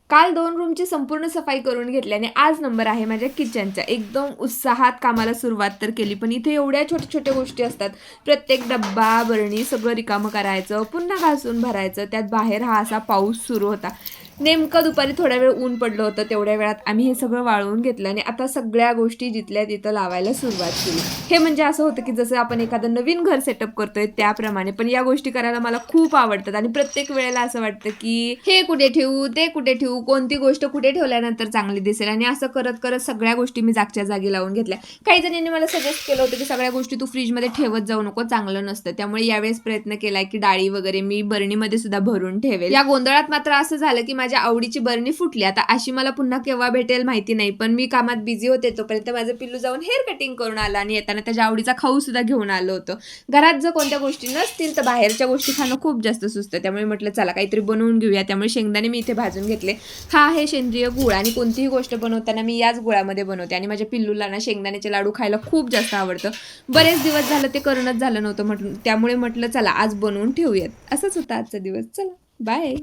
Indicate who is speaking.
Speaker 1: काल 2 रूमची संपूर्ण सफाई करून घेतली आणि आज नंबर आहे माझ्या किचनचा. एकदम उत्साहात कामाला सुरुवात तर केली, पण इथे एवढ्या छोट्या-छोट्या गोष्टी असतात. प्रत्येक डब्बा, बरणी सगळं रिकामं करायचं, पुन्हा घासून भरायचं. त्यात बाहेर हा असा पाऊस सुरू होता. नेमकं दुपारी थोडा वेळ ऊन पडलं होतं. तेवढ्या वेळात आम्ही हे सगळं वाळवून घेतलं आणि आता सगळ्या गोष्टी जिथल्या तिथं लावायला सुरुवात केली. हे म्हणजे असं होतं, की जसं आपण एखादं नवीन घर सेटअप करतोय त्याप्रमाणे. पण या गोष्टी करायला मला खूप आवडतात आणि प्रत्येक वेळेला असं वाटतं, की हे कुठे ठेवू, ते कुठे ठेवू, कोणती गोष्ट कुठे ठेवल्यानंतर चांगली दिसेल आणि असं करत सगळ्या गोष्टी मी जागच्या जागी लावून घेतल्या. काही जणांनी मला सजेस्ट केलं होतं, की सगळ्या गोष्टी तू फ्रिजमध्ये ठेवत जाऊ नको, चांगलं नसतं. त्यामुळे यावेळेस प्रयत्न केलाय, की डाळी वगैरे मी बरणीमध्ये सुद्धा भरून ठेवेल. या गोंधळात मात्र असं झालं, की माझ्या आवडीची बरणी फुटली. आता अशी मला पुन्हा केव्हा भेटेल माहिती नाही. पण मी कामात बिझी होते तोपर्यंत माझं पिल्लू जाऊन हेअर कटिंग करून आलं आणि येताना त्याच्या आवडीचा खाऊ सुद्धा घेऊन आलं होतं. घरात जर कोणत्या गोष्टी नसतील तर बाहेरच्या गोष्टी खाणं खूप जास्त सुचतं. त्यामुळे म्हटलं चला काहीतरी बनवून घेऊया. त्यामुळे शेंगदाणे मी इथे भाजून घेतले. हा आहे सेंद्रिय गूळ आणि कोणतीही गोष्ट बनवताना मी याच गुळामध्ये बनवते आणि माझ्या पिल्लूला ना शेंगदाण्याचे लाडू खायला खूप जास्त आवडतं. बरेच दिवस झालं ते करणंच झालं नव्हतं त्यामुळे म्हटलं चला आज बनवून ठेवूयात. असंच होतं आजचा दिवस. चला बाय.